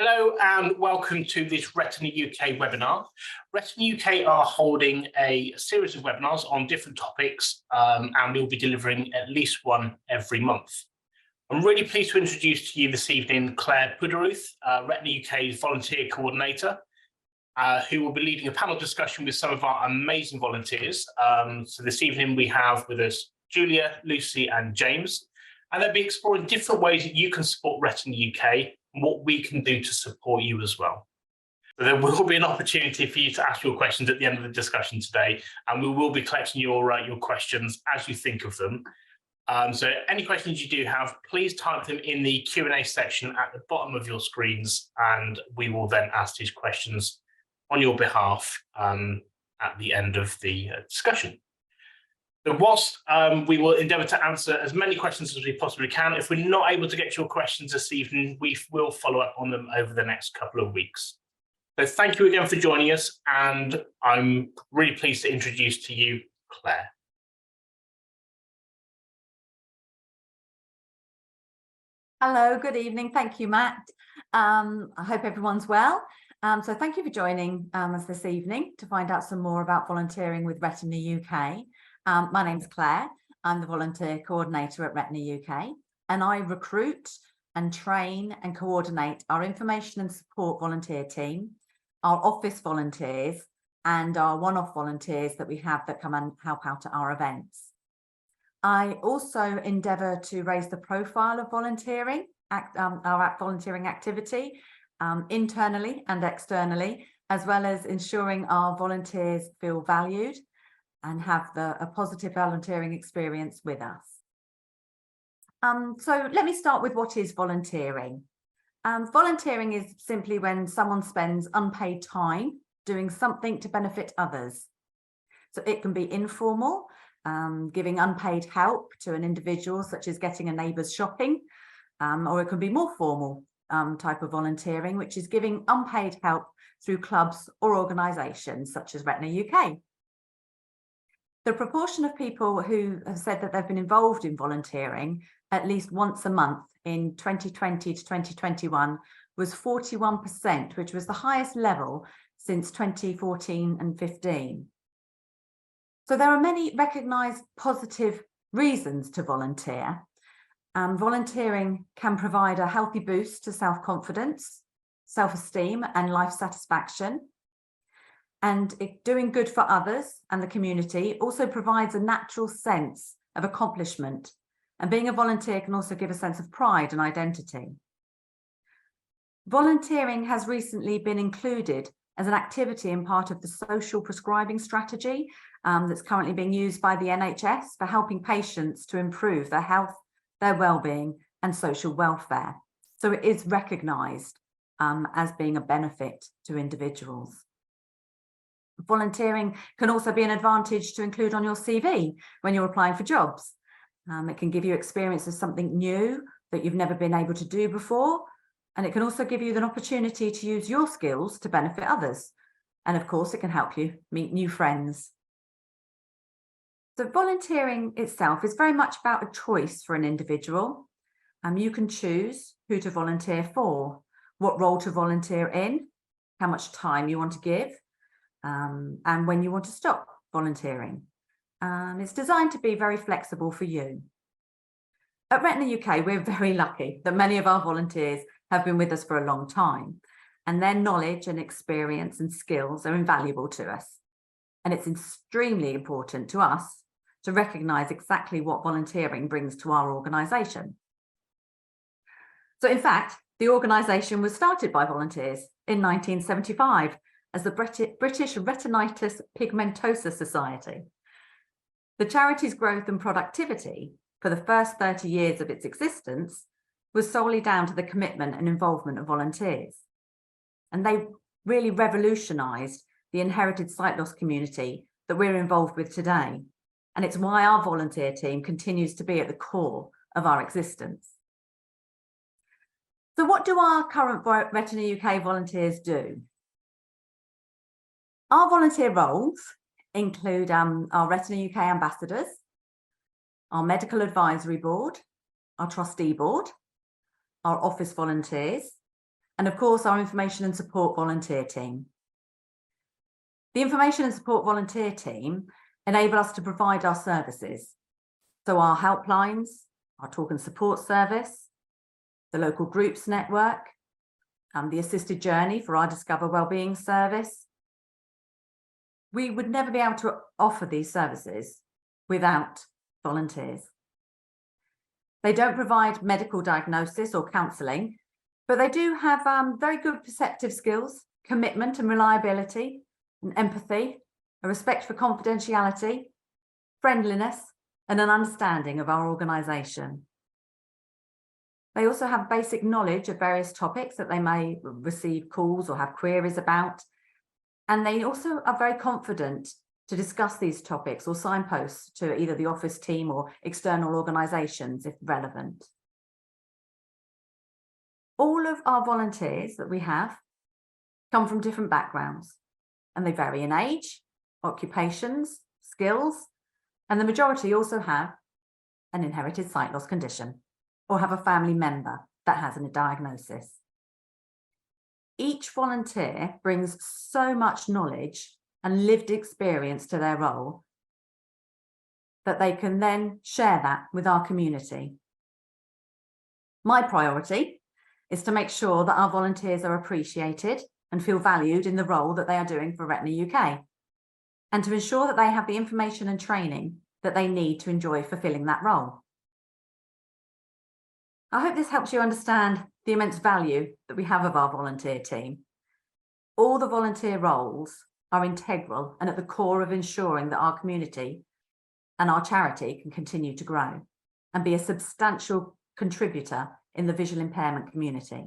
Hello and welcome to this Retina UK webinar. Retina UK are holding a series of webinars on different topics and we'll be delivering at least one every month. I'm really pleased to introduce to you this evening Claire Puderuth, Retina UK's volunteer coordinator, who will be leading a panel discussion with some of our amazing volunteers. So this evening we have with us Julia, Lucy and James, and they'll be exploring different ways that you can support Retina UK and what we can do to support you as well. So there will be an opportunity for you to ask your questions at the end of the discussion today, and we will be collecting your questions as you think of them. So any questions you do have, please type them in the Q&A section at the bottom of your screens, and we will then ask these questions on your behalf at the end of the discussion. So whilst we will endeavour to answer as many questions as we possibly can, if we're not able to get to your questions this evening, we will follow up on them over the next couple of weeks. So thank you again for joining us, and I'm really pleased to introduce to you Claire. Hello, good evening. Thank you, Matt. I hope everyone's well. So thank you for joining us this evening to find out some more about volunteering with Retina UK. My name's Claire. I'm the volunteer coordinator at Retina UK, and I recruit and train and coordinate our information and support volunteer team, our office volunteers, and our one-off volunteers that we have that come and help out at our events. I also endeavour to raise the profile of volunteering, our volunteering activity, internally and externally, as well as ensuring our volunteers feel valued and have a positive volunteering experience with us. So let me start with what is volunteering. Volunteering is simply when someone spends unpaid time doing something to benefit others. So it can be informal, giving unpaid help to an individual, such as getting a neighbour's shopping, or it can be more formal type of volunteering, which is giving unpaid help through clubs or organisations such as Retina UK. The proportion of people who have said that they've been involved in volunteering at least once a month in 2020 to 2021 was 41%, which was the highest level since 2014 and 15. So there are many recognised positive reasons to volunteer. Volunteering can provide a healthy boost to self-confidence, self-esteem and life satisfaction. And doing good for others and the community also provides a natural sense of accomplishment. And being a volunteer can also give a sense of pride and identity. Volunteering has recently been included as an activity in part of the social prescribing strategy that's currently being used by the NHS for helping patients to improve their health, their well-being and social welfare. So it is recognised as being a benefit to individuals. Volunteering can also be an advantage to include on your CV when you're applying for jobs. It can give you experience of something new that you've never been able to do before. And it can also give you an opportunity to use your skills to benefit others. And of course, it can help you meet new friends. So volunteering itself is very much about a choice for an individual. You can choose who to volunteer for, what role to volunteer in, how much time you want to give, and when you want to stop volunteering. It's designed to be very flexible for you. At Retina UK, we're very lucky that many of our volunteers have been with us for a long time, and their knowledge and experience and skills are invaluable to us. And it's extremely important to us to recognise exactly what volunteering brings to our organisation. So in fact, the organisation was started by volunteers in 1975 as the British Retinitis Pigmentosa Society. The charity's growth and productivity for the first 30 years of its existence was solely down to the commitment and involvement of volunteers. And they really revolutionised the inherited sight loss community that we're involved with today. And it's why our volunteer team continues to be at the core of our existence. So what do our current Retina UK volunteers do? Our volunteer roles include our Retina UK ambassadors, our medical advisory board, our trustee board, our office volunteers, and of course our information and support volunteer team. The information and support volunteer team enable us to provide our services. So our helplines, our talk and support service, the local groups network, the assisted journey for our Discover Wellbeing service. We would never be able to offer these services without volunteers. They don't provide medical diagnosis or counselling, but they do have very good perceptive skills, commitment and reliability, and empathy, a respect for confidentiality, friendliness, and an understanding of our organisation. They also have basic knowledge of various topics that they may receive calls or have queries about. And they also are very confident to discuss these topics or signposts to either the office team or external organisations if relevant. All of our volunteers that we have come from different backgrounds, and they vary in age, occupations, skills, and the majority also have an inherited sight loss condition or have a family member that has a diagnosis. Each volunteer brings so much knowledge and lived experience to their role that they can then share that with our community. My priority is to make sure that our volunteers are appreciated and feel valued in the role that they are doing for Retina UK, and to ensure that they have the information and training that they need to enjoy fulfilling that role. I hope this helps you understand the immense value that we have of our volunteer team. All the volunteer roles are integral and at the core of ensuring that our community and our charity can continue to grow and be a substantial contributor in the visual impairment community.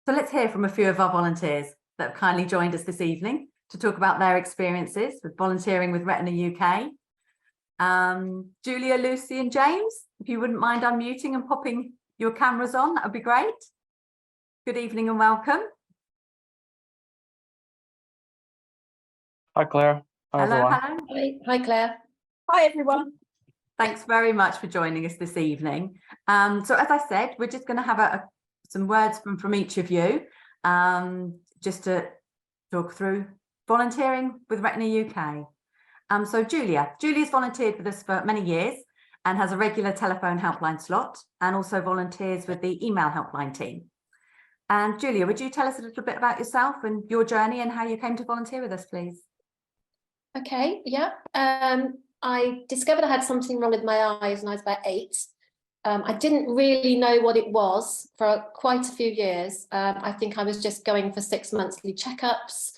So let's hear from a few of our volunteers that have kindly joined us this evening to talk about their experiences with volunteering with Retina UK. Julia, Lucy and James, if you wouldn't mind unmuting and popping your cameras on, that would be great. Good evening and welcome. Hi, Claire. Hi, Hello, everyone. hello. Hi, Claire. Hi, everyone. Thanks very much for joining us this evening. So as I said, we're just going to have some words from each of you, just to talk through volunteering with Retina UK. So Julia's volunteered with us for many years and has a regular telephone helpline slot and also volunteers with the email helpline team. And Julia, would you tell us a little bit about yourself and your journey and how you came to volunteer with us, please? Okay, yeah. I discovered I had something wrong with my eyes when I was about 8. I didn't really know what it was for quite a few years. I think I was just going for 6 monthly checkups.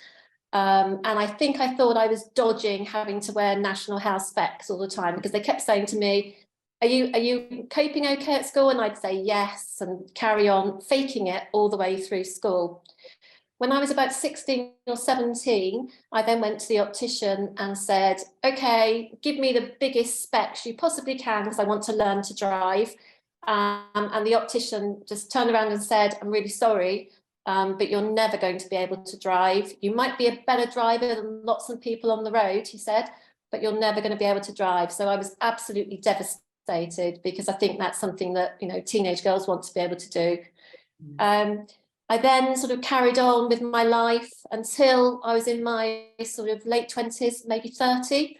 And I think I thought I was dodging having to wear National Health specs all the time because they kept saying to me, are you coping okay at school? And I'd say yes and carry on faking it all the way through school. When I was about 16 or 17, I then went to the optician and said, okay, give me the biggest specs you possibly can because I want to learn to drive. And the optician just turned around and said, I'm really sorry, but you're never going to be able to drive. You might be a better driver than lots of people on the road, he said, but you're never going to be able to drive. So I was absolutely devastated because I think that's something that, you know, teenage girls want to be able to do. I then sort of carried on with my life until I was in my sort of late 20s, maybe 30,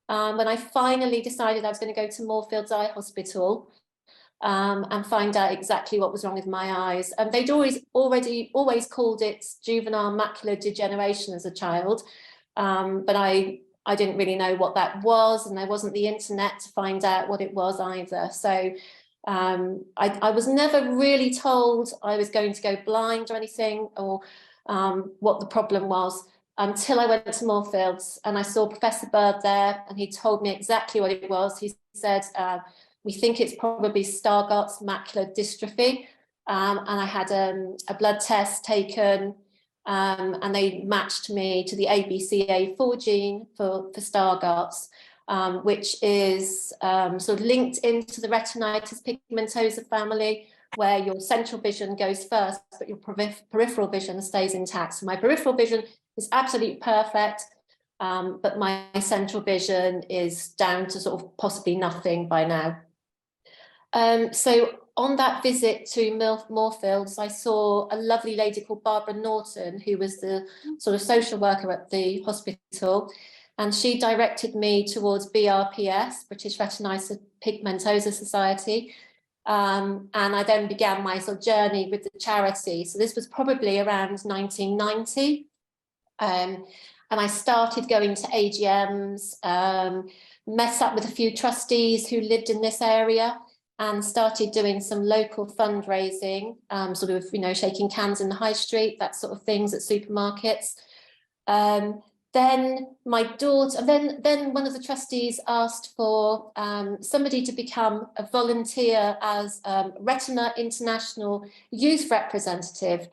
when I finally decided I was going to go to Moorfields Eye Hospital and find out exactly what was wrong with my eyes. And they'd always called it juvenile macular degeneration as a child, but I didn't really know what that was, and there wasn't the internet to find out what it was either. So I was never really told I was going to go blind or anything, or what the problem was, until I went to Moorfields and I saw Professor Bird there, and he told me exactly what it was. He said, we think it's probably Stargardt's macular dystrophy, and I had a blood test taken, and they matched me to the ABCA4 gene for Stargardt's. Which is sort of linked into the retinitis pigmentosa family, where your central vision goes first, but your peripheral vision stays intact. So my peripheral vision is absolutely perfect, but my central vision is down to sort of possibly nothing by now. So on that visit to Moorfields, I saw a lovely lady called Barbara Norton, who was the sort of social worker at the hospital. And she directed me towards BRPS, British Retinitis Pigmentosa Society. And I then began my sort of journey with the charity. So this was probably around 1990. And I started going to AGMs, met up with a few trustees who lived in this area, and started doing some local fundraising, sort of, you know, shaking cans in the high street, that sort of things at supermarkets. Then my daughter, then one of the trustees asked for somebody to become a volunteer as Retina International Youth Representative.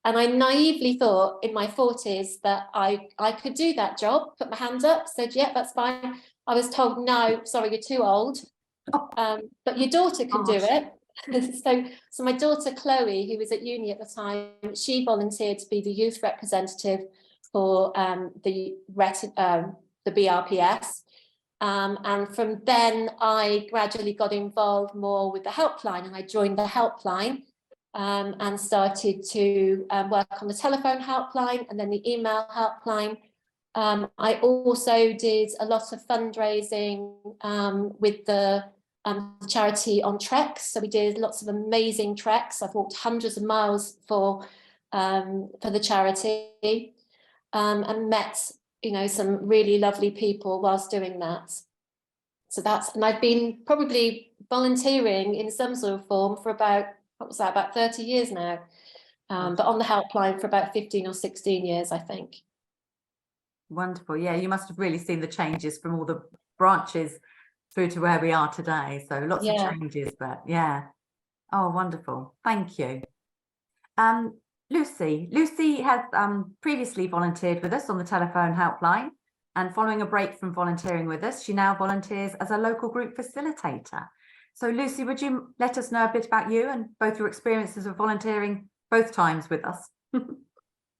And I naively thought in my 40s that I could do that job, put my hand up, said, yeah, that's fine. I was told, no, sorry, you're too old, but your daughter can do it. So my daughter, Chloe, who was at uni at the time, she volunteered to be the youth representative for the BRPS. And from then I gradually got involved more with the helpline, and I joined the helpline and started to work on the telephone helpline and then the email helpline. I also did a lot of fundraising with the charity on treks. So we did lots of amazing treks. I've walked hundreds of miles for the charity. And met, you know, some really lovely people whilst doing that. So and I've been probably volunteering in some sort of form for about, what was that, about 30 years now. But on the helpline for about 15 or 16 years, I think. Wonderful. Yeah, you must have really seen the changes from all the branches through to where we are today. So lots of changes, but yeah. Oh, wonderful. Thank you. Lucy has previously volunteered with us on the telephone helpline, and following a break from volunteering with us, she now volunteers as a local group facilitator. So Lucy, would you let us know a bit about you and both your experiences of volunteering both times with us?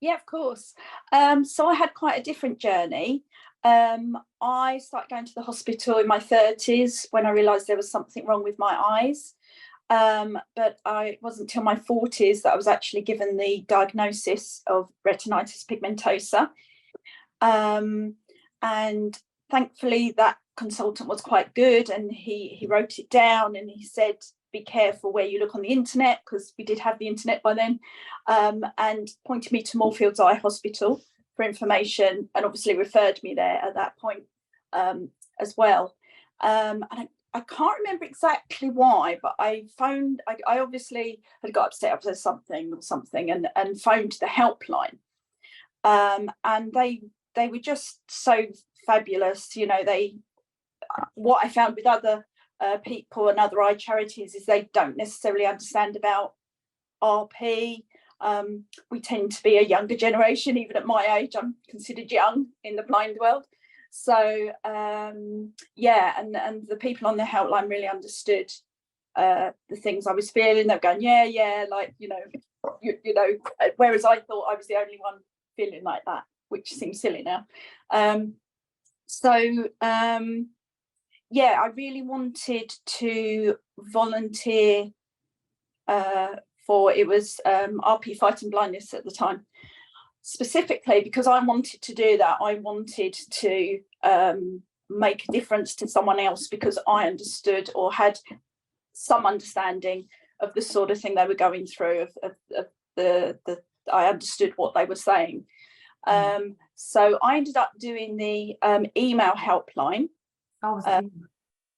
Yeah, of course. So I had quite a different journey. I started going to the hospital in my 30s when I realised there was something wrong with my eyes. But it wasn't until my 40s that I was actually given the diagnosis of retinitis pigmentosa. And thankfully that consultant was quite good, and he wrote it down, and he said, be careful where you look on the internet, because we did have the internet by then, and pointed me to Moorfields Eye Hospital for information, and obviously referred me there at that point as well. And I can't remember exactly why, but I obviously had got upset after something and phoned the helpline. And they were just so fabulous. You know, what I found with other people and other eye charities is they don't necessarily understand about RP. We tend to be a younger generation. Even at my age, I'm considered young in the blind world. So yeah, and the people on the helpline really understood the things I was feeling. They were going, yeah, like, you know, whereas I thought I was the only one feeling like that, which seems silly now. Yeah, I really wanted to volunteer for, it was RP Fighting Blindness at the time. Specifically because I wanted to do that, I wanted to make a difference to someone else, because I understood or had some understanding of the sort of thing they were going through, I understood what they were saying. So I ended up doing the email helpline.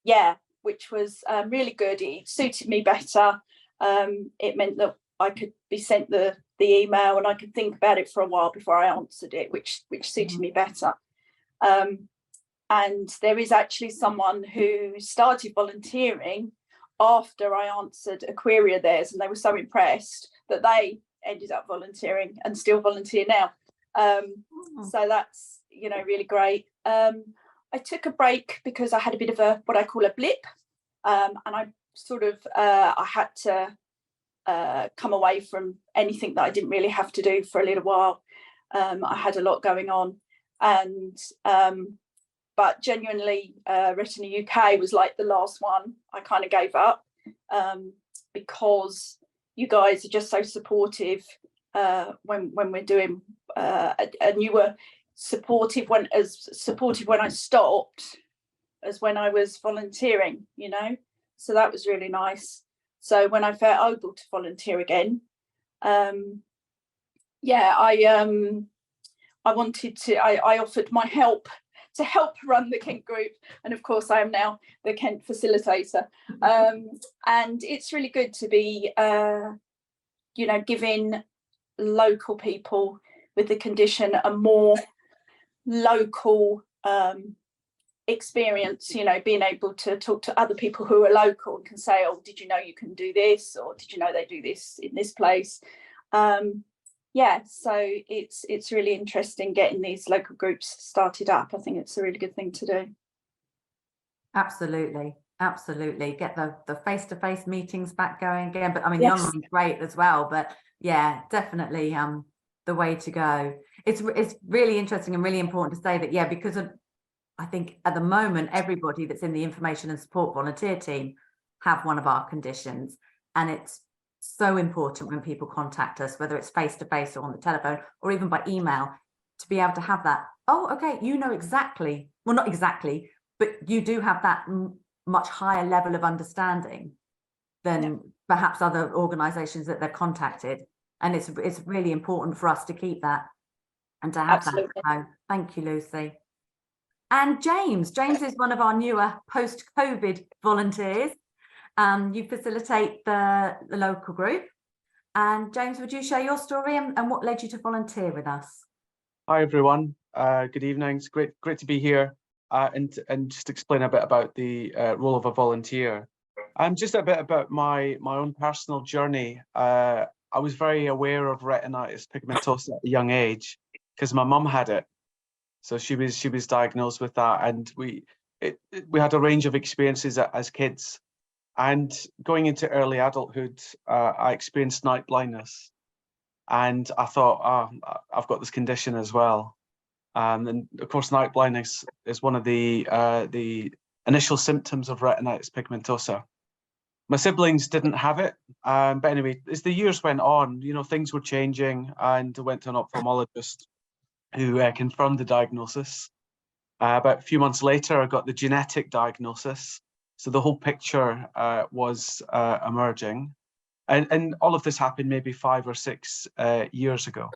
Yeah, which was really good. It suited me better. It meant that I could be sent the email and I could think about it for a while before I answered it, which suited me better. And there is actually someone who started volunteering after I answered a query of theirs, and they were so impressed that they ended up volunteering and still volunteer now. So that's, you know, really great. I took a break because I had a bit of what I call a blip, and I sort of I had to come away from anything that I didn't really have to do for a little while. I had a lot going on, and but genuinely Retina UK was like the last one I kind of gave up, because you guys are just so supportive when we're doing, and you were supportive when I stopped as when I was volunteering, you know, so that was really nice. So when I felt able to volunteer again, yeah, I wanted to, I offered my help to help run the Kent group, and of course I am now the Kent facilitator, and it's really good to be you know, giving local people with the condition a more local experience, you know, being able to talk to other people who are local and can say, oh, did you know you can do this, or did you know they do this in this place? Yeah, so it's really interesting getting these local groups started up. I think it's a really good thing to do. Absolutely, absolutely. Get the face-to-face meetings back going again. But I mean, Yes. the online's great as well. But yeah, definitely the way to go. It's really interesting and really important to say that, yeah, because of, I think at the moment, everybody that's in the information and support volunteer team have one of our conditions, and it's so important when people contact us, whether it's face-to-face or on the telephone or even by email, to be able to have that, oh, okay, you know exactly, well, not exactly, but you do have that much higher level of understanding than perhaps other organizations that they're contacted. And it's really important for us to keep that and to have that. So thank you, Lucy. And James is one of our newer post-COVID volunteers. You facilitate the local group. And James, would you share your story and what led you to volunteer with us? Hi everyone. Good evening. It's great to be here and just explain a bit about the role of a volunteer. Just a bit about my own personal journey. I was very aware of retinitis pigmentosa at a young age because my mum had it. So she was diagnosed with that, and we had a range of experiences as kids. And going into early adulthood, I experienced night blindness, and I thought, I've got this condition as well. And of course, night blindness is one of the initial symptoms of retinitis pigmentosa. My siblings didn't have it, but anyway, as the years went on, you know, things were changing, and I went to an ophthalmologist who confirmed the diagnosis. About a few months later, I got the genetic diagnosis. So the whole picture was emerging. And all of this happened maybe 5 or 6 years ago.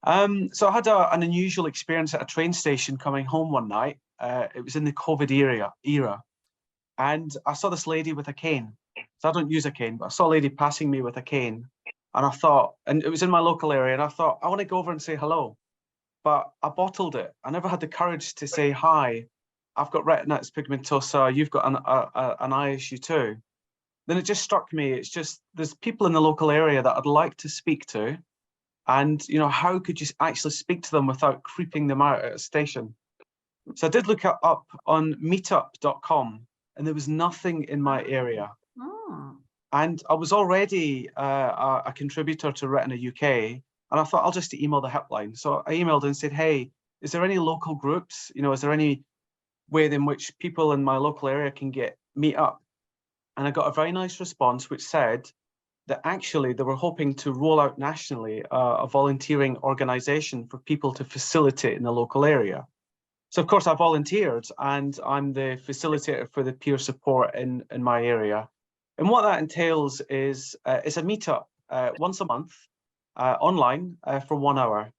So I had an unusual experience at a train station coming home one night. It was in the COVID era. And I saw this lady with a cane. So I don't use a cane, but I saw a lady passing me with a cane. And I thought, and it was in my local area, and I thought, I want to go over and say hello. But I bottled it. I never had the courage to say, hi, I've got retinitis pigmentosa, you've got an eye issue too. Then it just struck me, it's just, there's people in the local area that I'd like to speak to. And, you know, how could you actually speak to them without creeping them out at a station? So I did look it up on meetup.com, and there was nothing in my area. Oh. And I was already a contributor to Retina UK, and I thought I'll just email the helpline. So I emailed and said, hey, is there any local groups? You know, is there any way in which people in my local area can meet up? And I got a very nice response which said that actually they were hoping to roll out nationally a volunteering organization for people to facilitate in the local area. So of course I volunteered, and I'm the facilitator for the peer support in my area. And what that entails is it's a meetup once a month online for 1 hour.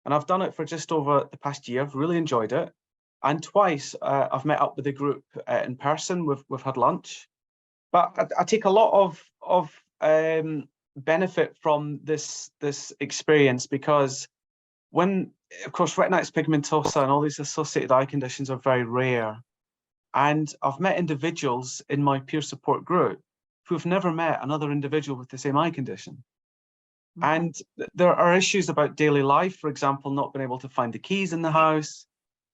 And I've done it for just over the past year. I've really enjoyed it. And twice I've met up with the group in person. We've had lunch. But I take a lot of benefit from this experience, because when, of course, retinitis pigmentosa and all these associated eye conditions are very rare. And I've met individuals in my peer support group who've never met another individual with the same eye condition. Mm-hmm. And there are issues about daily life, for example, not being able to find the keys in the house.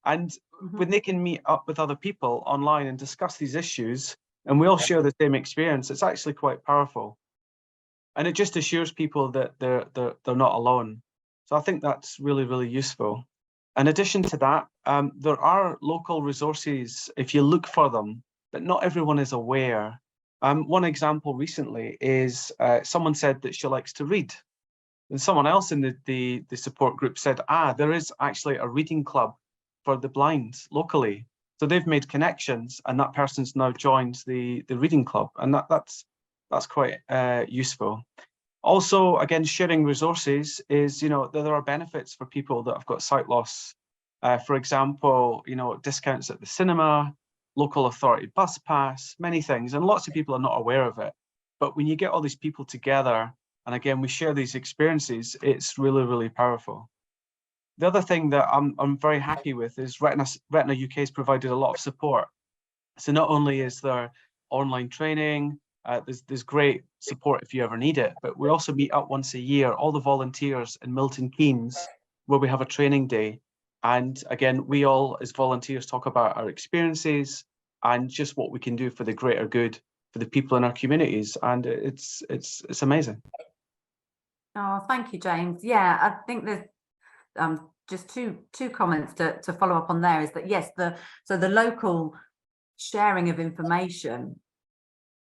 And mm-hmm. when they can meet up with other people online and discuss these issues, and we all share the same experience, it's actually quite powerful. And it just assures people that they're not alone. So I think that's really, really useful. In addition to that, there are local resources if you look for them, but not everyone is aware. One example recently is someone said that she likes to read. And someone else in the support group said, there is actually a reading club for the blind locally. So they've made connections, and that person's now joined the reading club, and that's quite useful. Also, again, sharing resources is, there are benefits for people that have got sight loss. For example, discounts at the cinema, local authority bus pass, many things, and lots of people are not aware of it. But when you get all these people together, and again, we share these experiences, it's really, really powerful. The other thing that I'm very happy with is Retina UK has provided a lot of support. So not only is there online training, there's great support if you ever need it, but we also meet up once a year, all the volunteers in Milton Keynes, where we have a training day. And again, we all as volunteers talk about our experiences and just what we can do for the greater good for the people in our communities. And it's amazing. Oh, thank you, James. Yeah, I think there's just two comments to follow up on there is that, yes, so the local sharing of information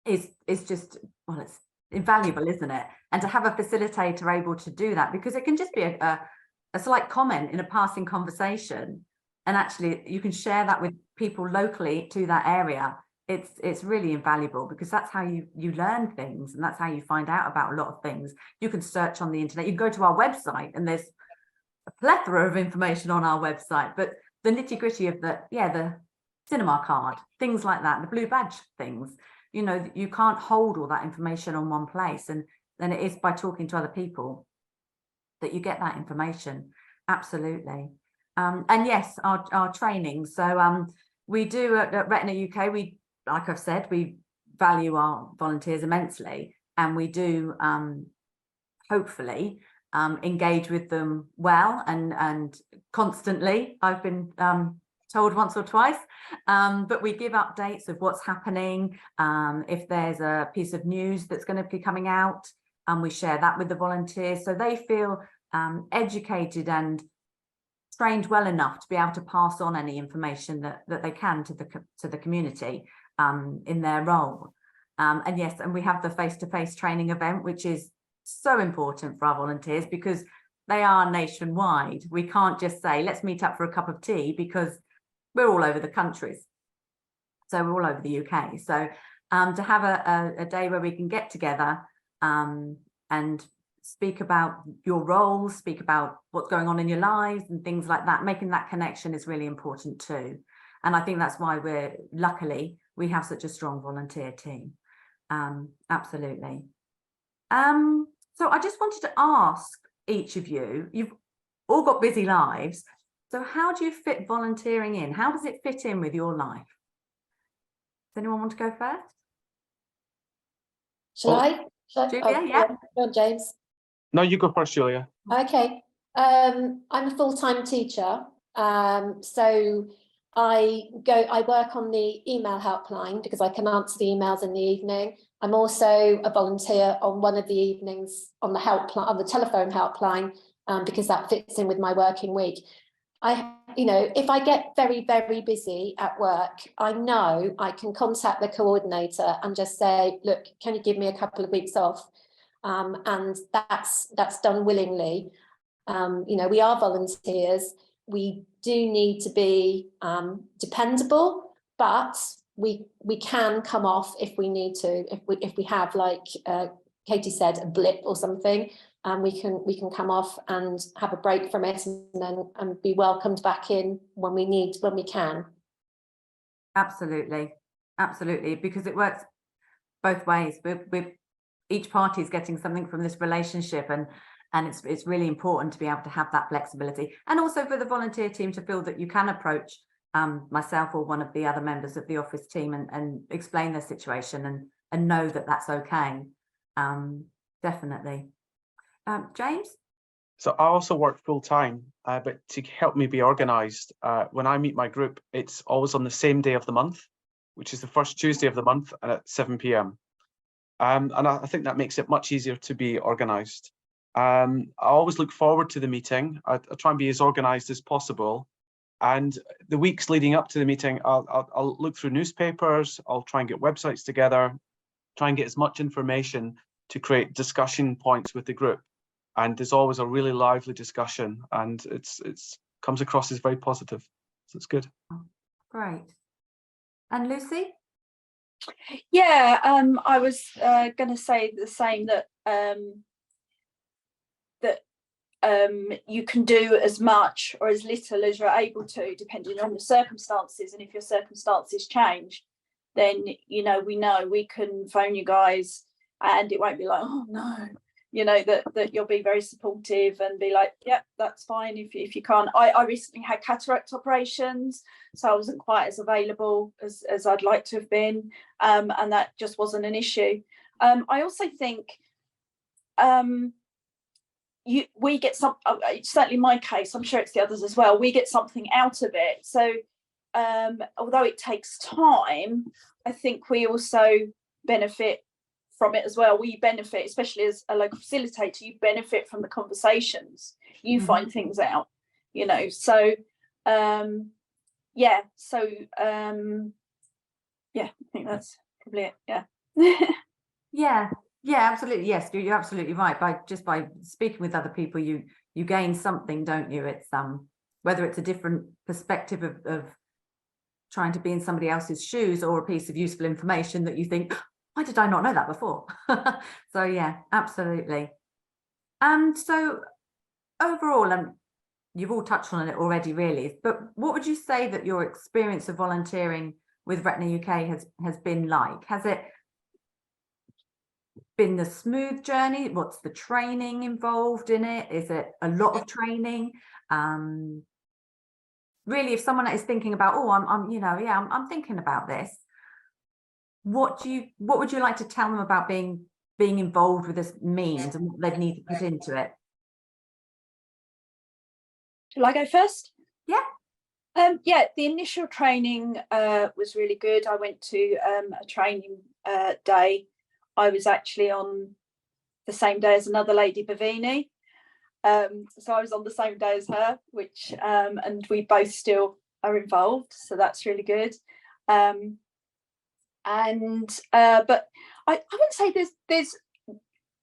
is just, well, it's invaluable, isn't it? And to have a facilitator able to do that, because it can just be a slight comment in a passing conversation, and actually you can share that with people locally to that area. It's really invaluable, because that's how you learn things, and that's how you find out about a lot of things. You can search on the internet, you can go to our website, and there's a plethora of information on our website, but the nitty-gritty of the cinema card, things like that, the blue badge things, you can't hold all that information on one place, and then it is by talking to other people that you get that information. Absolutely. And yes, our training. So we do at Retina UK, we, like I've said, we value our volunteers immensely, and we do hopefully engage with them well and constantly. I've been told once or twice, but we give updates of what's happening. If there's a piece of news that's going to be coming out, and we share that with the volunteers, so they feel educated and trained well enough to be able to pass on any information that they can to the community in their role. And yes, and we have the face-to-face training event, which is so important for our volunteers, because they are nationwide. We can't just say, let's meet up for a cup of tea, because we're all over the countries. So we're all over the UK. So to have a day where we can get together and speak about your roles, speak about what's going on in your lives and things like that, making that connection is really important too. And I think that's why luckily we have such a strong volunteer team. Absolutely. So I just wanted to ask each of you, you've all got busy lives, so how do you fit volunteering in? How does it fit in with your life? Does anyone want to go first? Shall I? Julia, Oh, yeah. Go on, James. No, you go first, Julia. Okay. I'm a full-time teacher. So I work on the email helpline because I can answer the emails in the evening. I'm also a volunteer on one of the evenings on the helpline, on the telephone helpline, because that fits in with my working week. If I get very, very busy at work, I know I can contact the coordinator and just say, look, can you give me a couple of weeks off? And that's done willingly. We are volunteers. We do need to be dependable, but we can come off if we need to. If we have, like Katie said, a blip or something, we can come off and have a break from it, and be welcomed back in when we can. Absolutely, because it works both ways. Each party is getting something from this relationship, and it's really important to be able to have that flexibility, and also for the volunteer team to feel that you can approach myself or one of the other members of the office team and explain their situation and know that that's okay. Definitely. James? So I also work full time, but to help me be organised, when I meet my group, it's always on the same day of the month, which is the first Tuesday of the month, and at 7 p.m. And I think that makes it much easier to be organised. I always look forward to the meeting. I try and be as organised as possible. And the weeks leading up to the meeting, I'll look through newspapers. I'll try and get websites together. try and get as much information to create discussion points with the group. And there's always a really lively discussion, and it's comes across as very positive. So it's good. Great. And Lucy? Yeah, I was going to say the same, that you can do as much or as little as you're able to, depending on the circumstances. And if your circumstances change, then we know we can phone you guys, and it won't be like, oh no, that you'll be very supportive and be like, yeah, that's fine if you can't. I recently had cataract operations, so I wasn't quite as available as I'd like to have been, and that just wasn't an issue. I also think we get some, certainly my case, I'm sure it's the others as well, we get something out of it. So although it takes time, I think we also benefit from it as well. We benefit, especially as a local facilitator, you benefit from the conversations, you find things out, so yeah, I think that's probably it. Yeah, absolutely. Yes, you're absolutely right. By speaking with other people, you gain something, don't you? It's whether it's a different perspective of trying to be in somebody else's shoes, or a piece of useful information that you think, why did I not know that before? So yeah, absolutely. And so overall, you've all touched on it already, really, but what would you say that your experience of volunteering with Retina UK has been like? Has it been the smooth journey? What's the training involved in it? Is it a lot of training? Really, if someone is thinking about, oh, I'm thinking about this, what would you like to tell them about being involved with this means and what they'd need to put into it? Shall I go first? Yeah. The initial training was really good. I went to a training day. I was actually on the same day as another lady, Bavini. So I was on the same day as her, which and we both still are involved. So that's really good. But I wouldn't say there's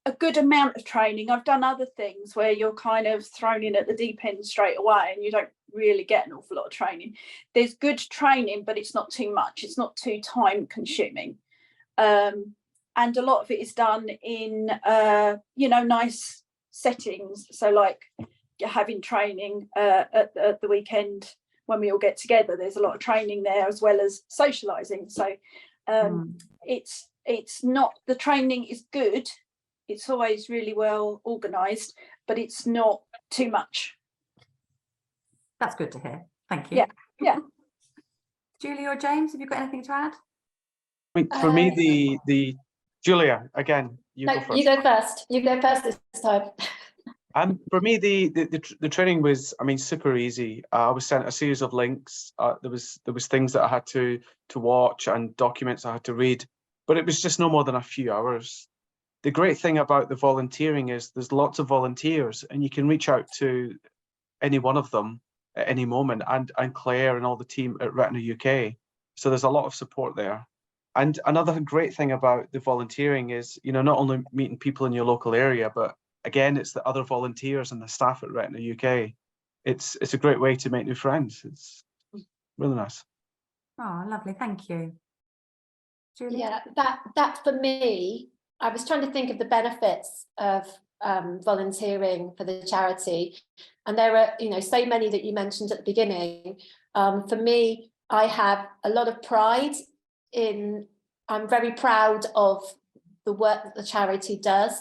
a good amount of training. I've done other things where you're kind of thrown in at the deep end straight away and you don't really get an awful lot of training. There's good training, but it's not too much. It's not too time consuming. And a lot of it is done in, nice settings. So like you're having training at the weekend when we all get together, there's a lot of training there as well as socialising. So it's not, the training is good. It's always really well organised, but it's not too much. That's good to hear. Thank you. Yeah. Julie or James, have you got anything to add? I mean, for me, the Julia, again, go first. You go first. You go first this time. For me, the training was, super easy. I was sent a series of links. There was things that I had to watch and documents I had to read, but it was just no more than a few hours. The great thing about the volunteering is there's lots of volunteers, and you can reach out to any one of them at any moment, and Claire and all the team at Retina UK. So there's a lot of support there. And another great thing about the volunteering is, not only meeting people in your local area, but again, it's the other volunteers and the staff at Retina UK. It's a great way to make new friends. It's really nice. Oh, lovely. Thank you. Julie? Yeah, that for me, I was trying to think of the benefits of volunteering for the charity, and there are so many that you mentioned at the beginning. For me, I have a lot of pride in, I'm very proud of the work that the charity does,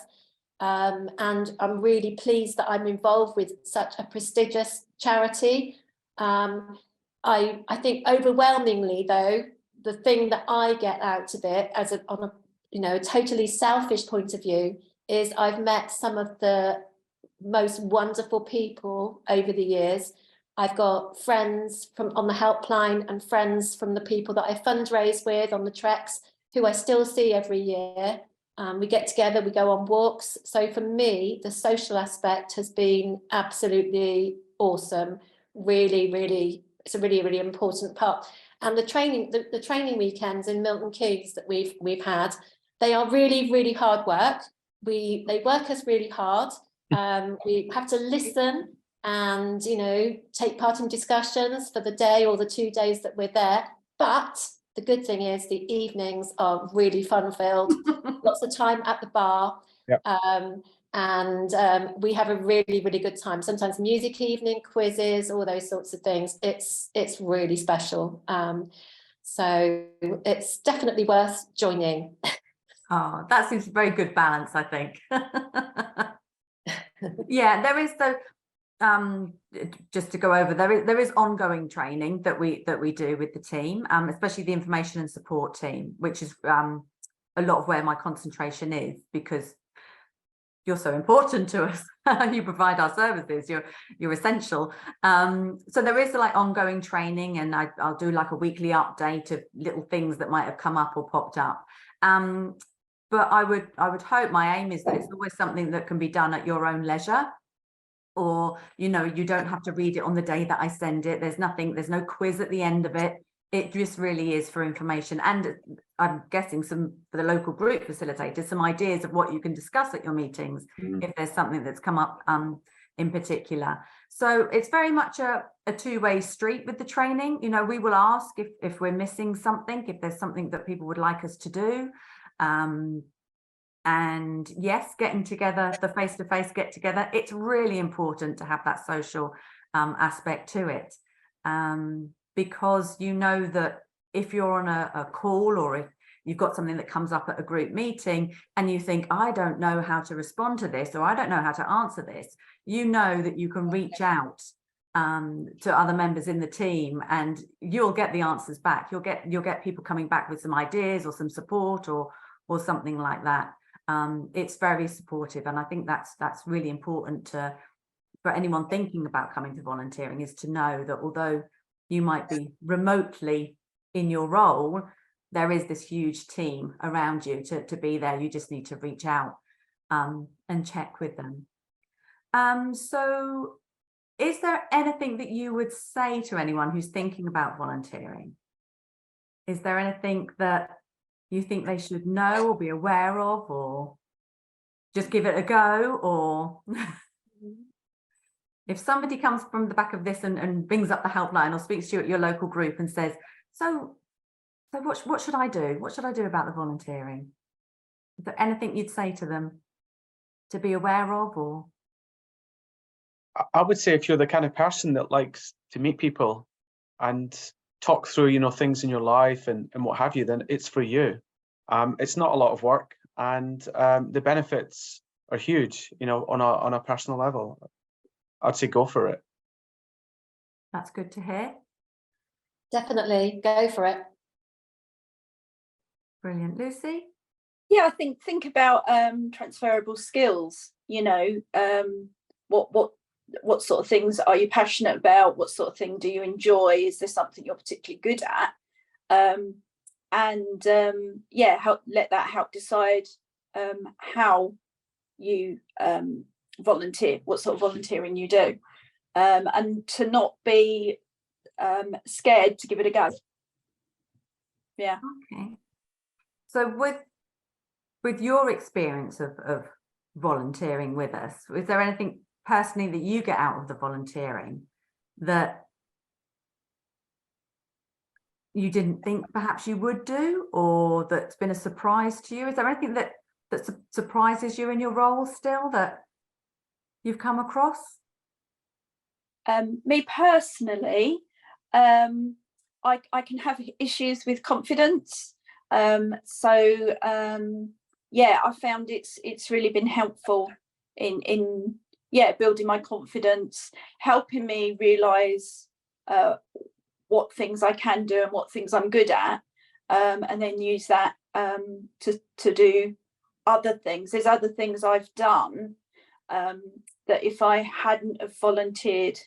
and I'm really pleased that I'm involved with such a prestigious charity. I think overwhelmingly though, the thing that I get out of it on a totally selfish point of view is I've met some of the most wonderful people over the years. I've got friends on the helpline and friends from the people that I fundraise with on the treks who I still see every year. We get together, we go on walks. So for me, the social aspect has been absolutely awesome. Really, it's a really important part. And the training weekends in Milton Keynes that we've had, They are really, really hard work. They work us really hard. We have to listen and, you know, take part in discussions for the day or the 2 days that we're there. But the good thing is the evenings are really fun-filled. Lots of time at the bar. Yep. And we have a really, really good time. Sometimes music evening, quizzes, all those sorts of things. It's really special. So it's definitely worth joining. Oh, that seems a very good balance, I think. Yeah, there is the just to go over, there is ongoing training that we do with the team, especially the information and support team, which is a lot of where my concentration is, because you're so important to us. You provide our services, you're essential. So there is like ongoing training, and I'll do like a weekly update of little things that might have come up or popped up. But I would hope, my aim is that it's always something that can be done at your own leisure, or, you know, you don't have to read it on the day that I send it. There's no quiz at the end of it. It just really is for information, and I'm guessing for the local group facilitators, some ideas of what you can discuss at your meetings if there's something that's come up in particular. So it's very much a two-way street with the training. You know, we will ask if we're missing something, if there's something that people would like us to do. And yes, getting together, the face-to-face get together, it's really important to have that social aspect to it. Because you know that if you're on a call, or if you've got something that comes up at a group meeting and you think, I don't know how to respond to this, or I don't know how to answer this, you know that you can reach out to other members in the team, and you'll get the answers back. You'll get people coming back with some ideas or some support or something like that. It's very supportive, and I think that's really important for anyone thinking about coming to volunteering, is to know that although you might be remotely in your role, there is this huge team around you to be there. You just need to reach out and check with them. So is there anything that you would say to anyone who's thinking about volunteering? Is there anything that you think they should know or be aware of, or just give it a go? Or if somebody comes from the back of this and brings up the helpline or speaks to you at your local group and says, so what should I do? What should I do about the volunteering? Is there anything you'd say to them to be aware of? Or I would say, if you're the kind of person that likes to meet people and talk through, you know, things in your life and what have you, then it's for you. It's not a lot of work, and the benefits are huge, you know, on a personal level. I'd say go for it. that's good to hear. Definitely go for it. Brilliant. Lucy? Yeah, I think about transferable skills. You know, what sort of things are you passionate about? What sort of thing do you enjoy? Is there something you're particularly good at? Yeah, let that help decide how you volunteer, what sort of volunteering you do, and to not be scared to give it a go. Yeah. Okay. So with your experience of volunteering with us, is there anything personally that you get out of the volunteering that you didn't think perhaps you would do, or that's been a surprise to you? Is there anything that surprises you in your role still that you've come across? Me personally, I can have issues with confidence. Yeah, I found it's really been helpful in building my confidence, helping me realise what things I can do and what things I'm good at, and then use that to do other things. There's other things I've done that if I hadn't have volunteered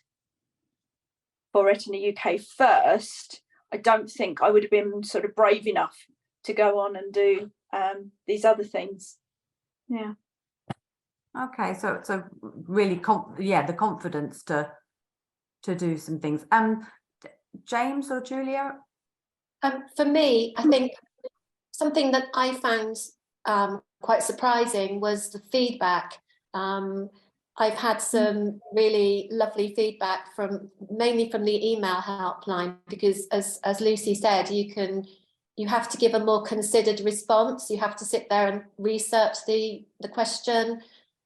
for Retina UK first, I don't think I would have been sort of brave enough to go on and do these other things. Yeah. Okay, so really, the confidence to do some things. James or Julia? For me, I think something that I found quite surprising was the feedback. I've had some really lovely feedback mainly from the email helpline, because as Lucy said, you have to give a more considered response. You have to sit there and research the question.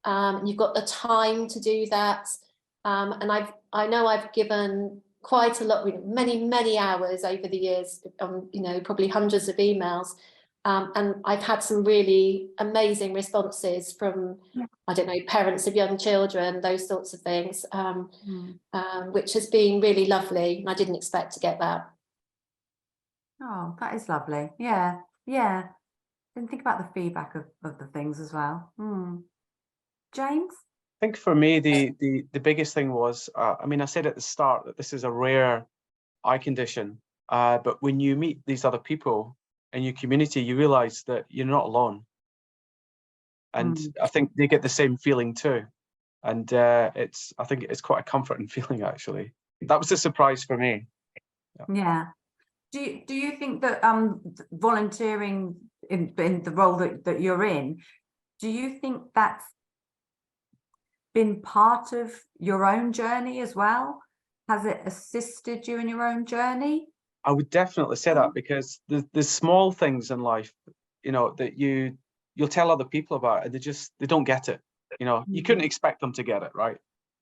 You've got the time to do that. And I know I've given quite a lot, many hours over the years, probably hundreds of emails. And I've had some really amazing responses from, I don't know, parents of young children, those sorts of things, which has been really lovely. And I didn't expect to get that. Oh, that is lovely. Yeah, yeah. Didn't think about the feedback of the things as well. James? I think for me, the biggest thing was, I mean, I said at the start that this is a rare eye condition, but when you meet these other people in your community, you realize that you're not alone. And I think they get the same feeling too. And I think it's quite a comforting feeling, actually. That was a surprise for me. Yeah. Do you think that volunteering in the role that you're in, do you think that's been part of your own journey as well? Has it assisted you in your own journey? I would definitely say that, because the small things in life, that you'll tell other people about, and they don't get it. You couldn't expect them to get it, right?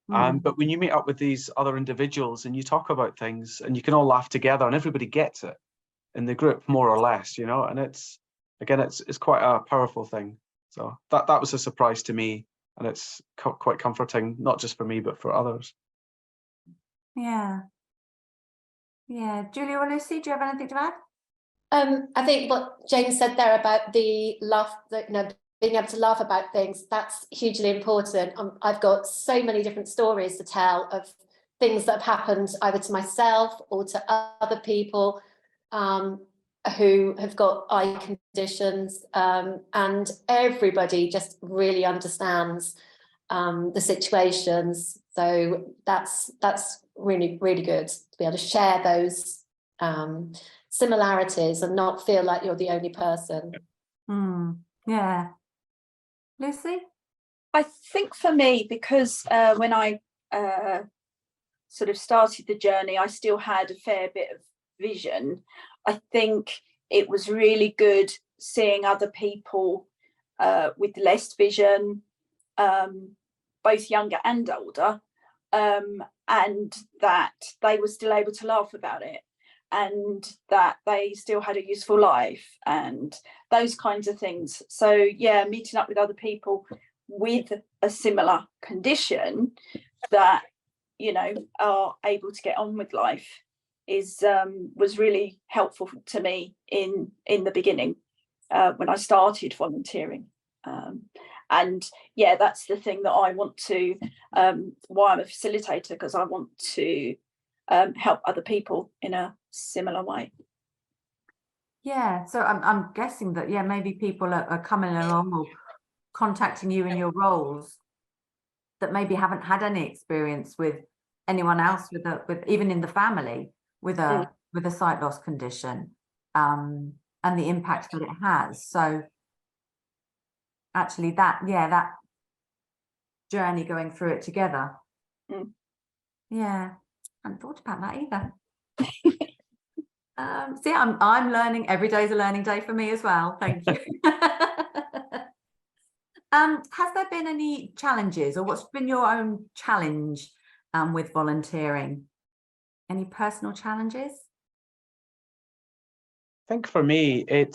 But when you meet up with these other individuals and you talk about things and you can all laugh together and everybody gets it in the group, more or less, and it's quite a powerful thing. So that was a surprise to me, and it's quite comforting, not just for me, but for others. Yeah. Yeah. Julia or Lucy, do you have anything to add? I think what James said there about the laugh, being able to laugh about things, that's hugely important. I've got so many different stories to tell of things that have happened either to myself or to other people who have got eye conditions, and everybody just really understands the situations. So that's really, really good to be able to share those similarities and not feel like you're the only person. Yeah. Lucy? I think for me, because when I sort of started the journey, I still had a fair bit of vision. I think it was really good seeing other people with less vision, both younger and older, and that they were still able to laugh about it, and that they still had a useful life and those kinds of things. So yeah, meeting up with other people with a similar condition that are able to get on with life was really helpful to me in the beginning when I started volunteering. And yeah, that's the thing that I want to why I'm a facilitator, because I want to help other people in a similar way. Yeah, so I'm guessing that maybe people are coming along or contacting you in your roles that maybe haven't had any experience with anyone else with even in the family with a sight loss condition, and the impact that it has. So actually that journey, going through it together. Yeah, I hadn't thought about that either. See, I'm learning. Every day is a learning day for me as well. Thank you. Has there been any challenges, or what's been your own challenge with volunteering? Any personal challenges? I think for me, I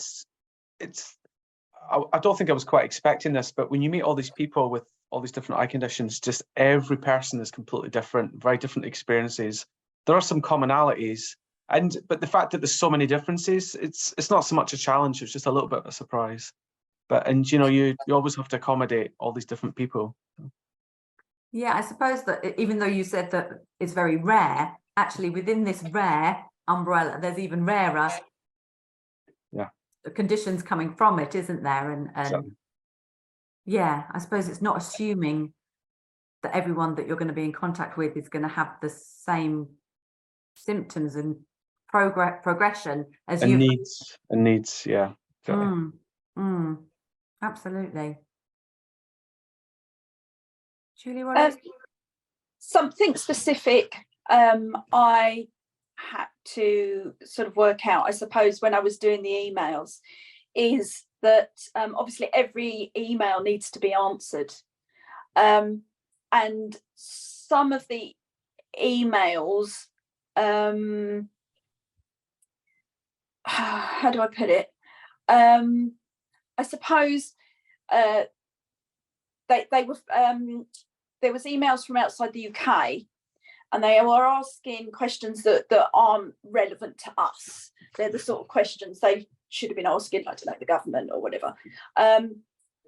don't think I was quite expecting this, but when you meet all these people with all these different eye conditions, just every person is completely different, very different experiences. There are some commonalities, but the fact that there's so many differences, it's not so much a challenge, it's just a little bit of a surprise. You always have to accommodate all these different people. Yeah, I suppose that even though you said that it's very rare, actually within this rare umbrella, there's even rarer conditions coming from it, isn't there? And Exactly. Yeah, I suppose it's not assuming that everyone that you're going to be in contact with is going to have the same symptoms and progression as you. And needs, yeah. Exactly. Absolutely. Julie, what else? Something specific I had to sort of work out, I suppose, when I was doing the emails, is that obviously every email needs to be answered. And some of the emails, how do I put it? I suppose they were there was emails from outside the UK, and they were asking questions that aren't relevant to us. They're the sort of questions they should have been asking, I don't know, the government or whatever.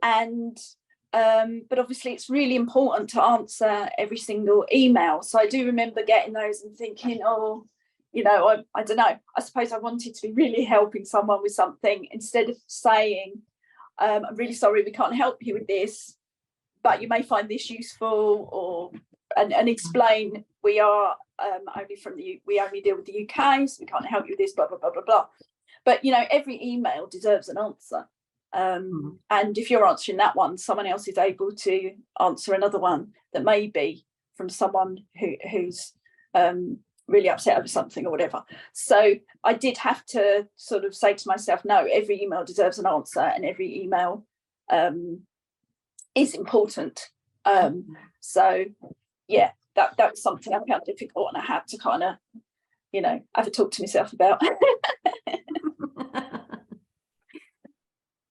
But obviously it's really important to answer every single email. So I do remember getting those and thinking, oh, you know, I don't know, I suppose I wanted to be really helping someone with something, instead of saying, I'm really sorry, we can't help you with this, but you may find this useful, or and explain we are we only deal with the UK, so we can't help you with this, blah blah blah blah blah. But you know, every email deserves an answer, and if you're answering that one, someone else is able to answer another one that may be from someone who's really upset over something or whatever. So I did have to sort of say to myself, no, every email deserves an answer, and every email is important. So yeah, that was something I found difficult, and I had to kind of, you know, have a talk to myself about.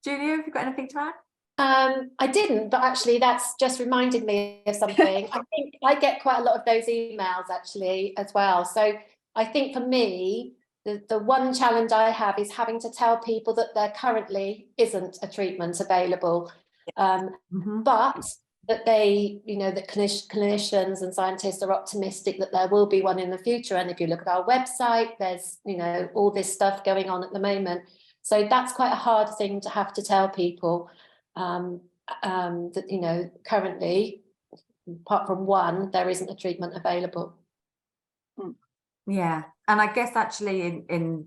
Julia, have you got anything to add? I didn't, but actually that's just reminded me of something. I think I get quite a lot of those emails actually as well. So I think for me, the one challenge I have is having to tell people that there currently isn't a treatment available, but that they, you know, that clinicians and scientists are optimistic that there will be one in the future. And if you look at our website, there's, you know, all this stuff going on at the moment. So that's quite a hard thing to have to tell people, that, you know, currently, apart from one, there isn't a treatment available. Yeah, and I guess actually in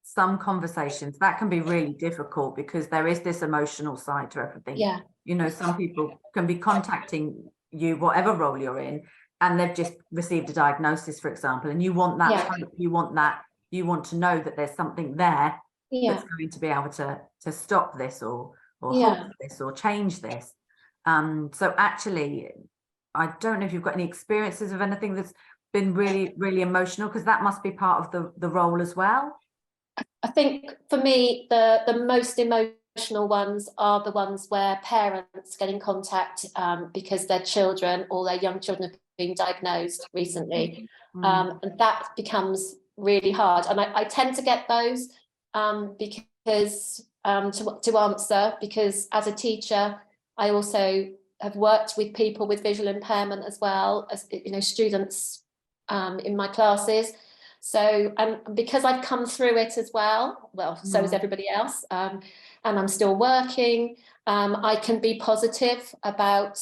some conversations that can be really difficult, because there is this emotional side to everything. Yeah. You know, some people can be contacting you, whatever role you're in, and they've just received a diagnosis, for example, and you want that hope, you want to know that there's something there that's going to be able to stop this or halt this or change this. So actually, I don't know if you've got any experiences of anything that's been really, really emotional, because that must be part of the role as well. I think for me, the most emotional ones are the ones where parents get in contact because their children or their young children have been diagnosed recently. And that becomes really hard. And I tend to get those because to answer, because as a teacher, I also have worked with people with visual impairment as well as, you know, students in my classes. So, and because I've come through it as well, so is everybody else, and I'm still working, I can be positive about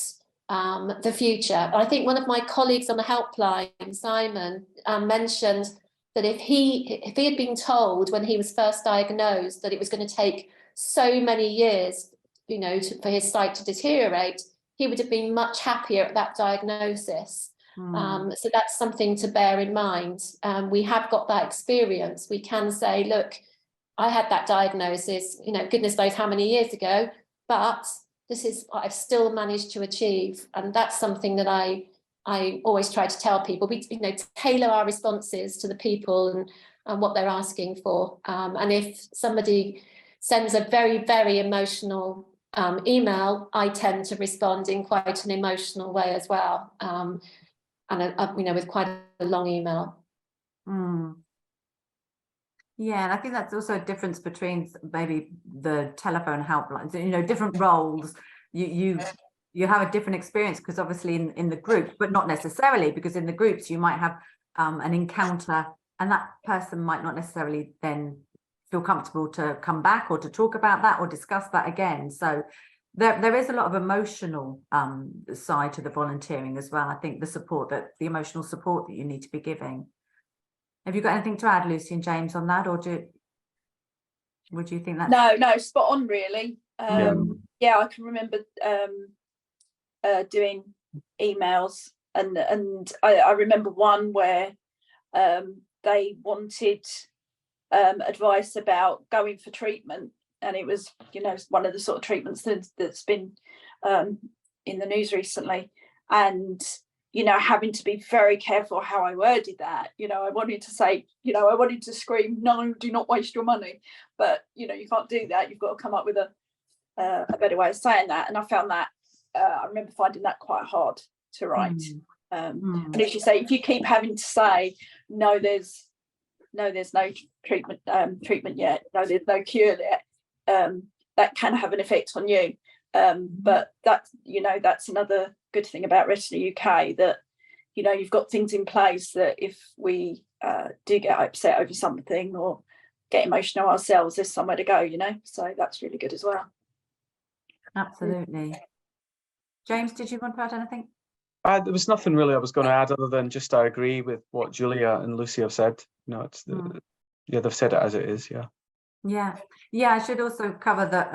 the future. I think one of my colleagues on the helpline, Simon, mentioned that if he had been told when he was first diagnosed that it was going to take so many years, you know, for his sight to deteriorate, he would have been much happier at that diagnosis. So that's something to bear in mind. We have got that experience. We can say, look, I had that diagnosis, you know, goodness knows how many years ago, but this is what I've still managed to achieve. And that's something that I always try to tell people. We, you know, tailor our responses to the people and what they're asking for. And if somebody sends a very, very emotional email, I tend to respond in quite an emotional way as well. And you know, with quite a long email. Yeah, and I think that's also a difference between maybe the telephone helplines, you know, different roles. You have a different experience, because obviously in the group, but not necessarily, because in the groups you might have an encounter, and that person might not necessarily then feel comfortable to come back or to talk about that or discuss that again. So there is a lot of emotional side to the volunteering as well. I think the emotional support that you need to be giving. Have you got anything to add, Lucy and James, on that, or would you think that? No, spot on, really. Yeah, I can remember doing emails, and I remember one where they wanted advice about going for treatment, and it was, you know, one of the sort of treatments that's been in the news recently, and you know, having to be very careful how I worded that. You know, I wanted to say, you know, I wanted to scream, no, do not waste your money, but you know, you can't do that. You've got to come up with a better way of saying that, and I found that I remember finding that quite hard to write. And as you say, if you keep having to say no, there's no treatment yet, no, there's no cure yet, that can have an effect on you. But that's, you know, that's another good thing about Retina UK, that you know, you've got things in place that if we do get upset over something or get emotional ourselves, there's somewhere to go, you know, so that's really good as well. Absolutely. James, did you want to add anything? There was nothing really I was going to add, other than just I agree with what Julia and Lucy have said. You know, it's yeah, they've said it as it is. Yeah. I should also cover that.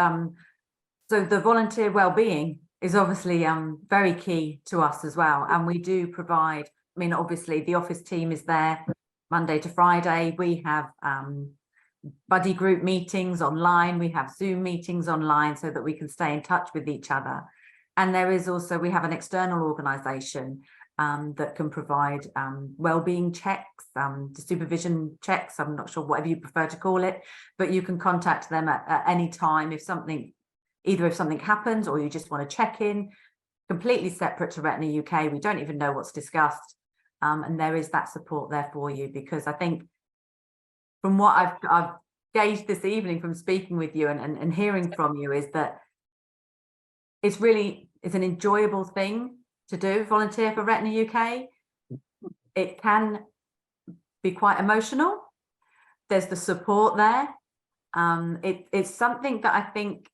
So the volunteer wellbeing is obviously very key to us as well, and we do provide. I mean, obviously the office team is there Monday to Friday. We have buddy group meetings online. We have Zoom meetings online so that we can stay in touch with each other. And there is also, we have an external organisation that can provide wellbeing checks, supervision checks. I'm not sure whatever you prefer to call it, but you can contact them at any time if something happens or you just want to check in. Completely separate to Retina UK. We don't even know what's discussed, and there is that support there for you, because I think from what I've gauged this evening from speaking with you and hearing from you is that it's an enjoyable thing to do, volunteer for Retina UK. It can be quite emotional. There's the support there. It's something that I think,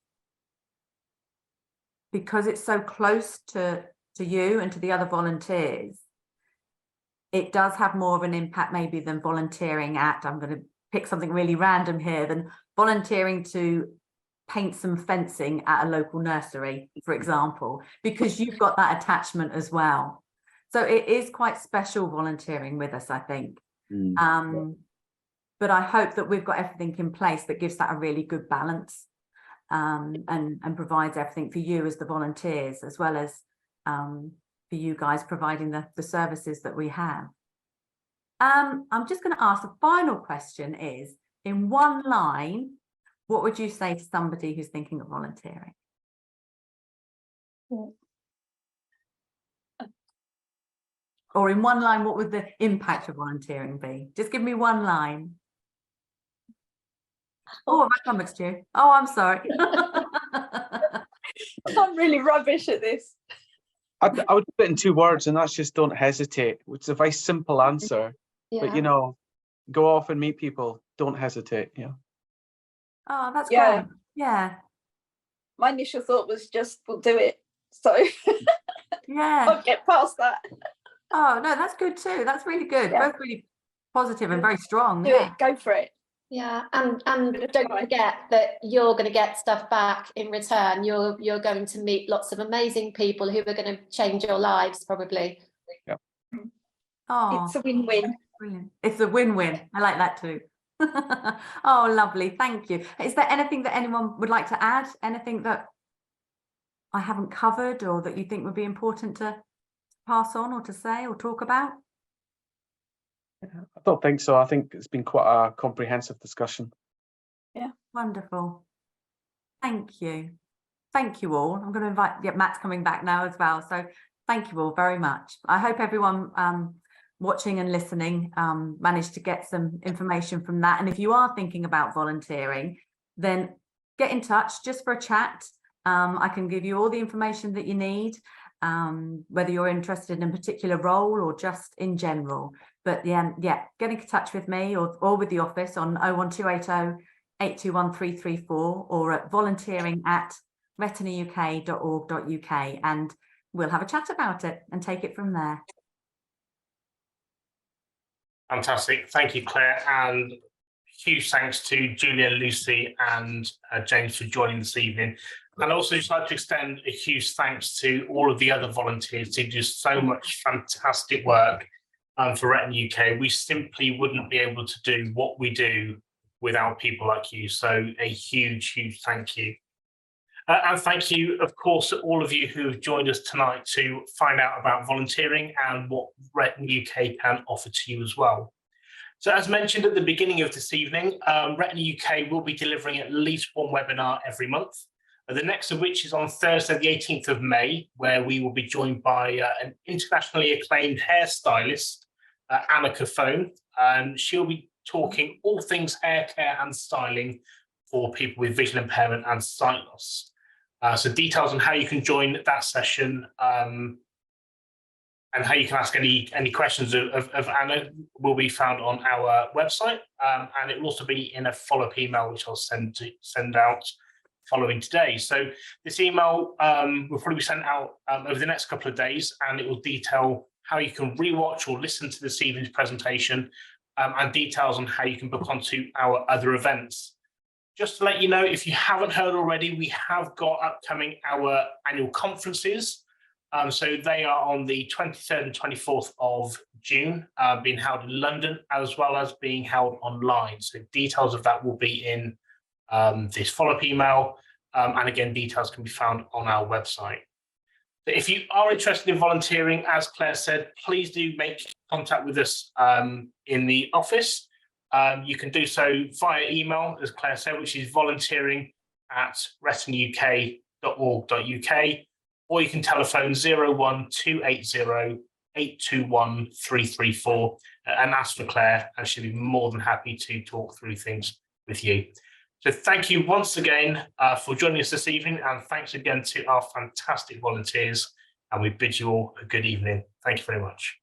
because it's so close to you and to the other volunteers, it does have more of an impact maybe than volunteering at, I'm going to pick something really random here, than volunteering to paint some fencing at a local nursery, for example, because you've got that attachment as well. So it is quite special volunteering with us, I think. But I hope that we've got everything in place that gives that a really good balance, and provides everything for you as the volunteers, as well as for you guys providing the services that we have. I'm just going to ask, the final question is, in one line, what would you say to somebody who's thinking of volunteering? Or in one line, what would the impact of volunteering be? Just give me one line. Oh, have I flummoxed you? Oh, I'm sorry. I'm really rubbish at this. I would put it in 2 words, and that's just don't hesitate, which is a very simple answer. Yeah. But, you know, go off and meet people. Don't hesitate. Yeah. Oh, that's great. Yeah. My initial thought was just, we'll do it. So Yeah. I'll get past that. Oh, no, that's good too. That's really good. Yeah. Both really positive and very strong. Do it. Go for it. Yeah, and don't forget that you're going to get stuff back in return. You're going to meet lots of amazing people who are going to change your lives, probably. Yeah. Oh, It's a win-win. brilliant. It's a win-win. I like that too. Oh, lovely. Thank you. Is there anything that anyone would like to add? Anything that I haven't covered or that you think would be important to pass on or to say or talk about? I don't think so. I think it's been quite a comprehensive discussion. Yeah. Wonderful. Thank you. Thank you all. I'm going to invite, Matt's coming back now as well. So thank you all very much. I hope everyone watching and listening managed to get some information from that. And if you are thinking about volunteering, then get in touch just for a chat. I can give you all the information that you need, whether you're interested in a particular role or just in general. But yeah, get in touch with me or with the office on 01280 821 334 or at volunteering@retinauk.org.uk, and we'll have a chat about it and take it from there. Fantastic. Thank you, Claire. And huge thanks to Julia, Lucy and James for joining this evening. And also just like to extend a huge thanks to all of the other volunteers who do so much fantastic work for Retina UK. We simply wouldn't be able to do what we do without people like you. So a huge, huge thank you. And thank you, of course, to all of you who have joined us tonight to find out about volunteering and what Retina UK can offer to you as well. So as mentioned at the beginning of this evening, Retina UK will be delivering at least one webinar every month. The next of which is on Thursday, the 18th of May, where we will be joined by an internationally acclaimed hairstylist, Anna Cofone. She'll be talking all things hair care and styling for people with visual impairment and sight loss. So details on how you can join that session and how you can ask any questions of Anna will be found on our website, and it will also be in a follow-up email which I'll send out following today. So this email will probably be sent out over the next couple of days, and it will detail how you can rewatch or listen to this evening's presentation and details on how you can book onto our other events. Just to let you know, if you haven't heard already, we have got upcoming our annual conferences. So they are on the 23rd and 24th of June, being held in London, as well as being held online. So details of that will be in this follow-up email, and again, details can be found on our website. So if you are interested in volunteering, as Claire said, please do make contact with us in the office. You can do so via email, as Claire said, which is volunteering@retinauk.org.uk, or you can telephone 01280 821 334 and ask for Claire, and she'll be more than happy to talk through things with you. So thank you once again for joining us this evening, and thanks again to our fantastic volunteers, and we bid you all a good evening. Thank you very much.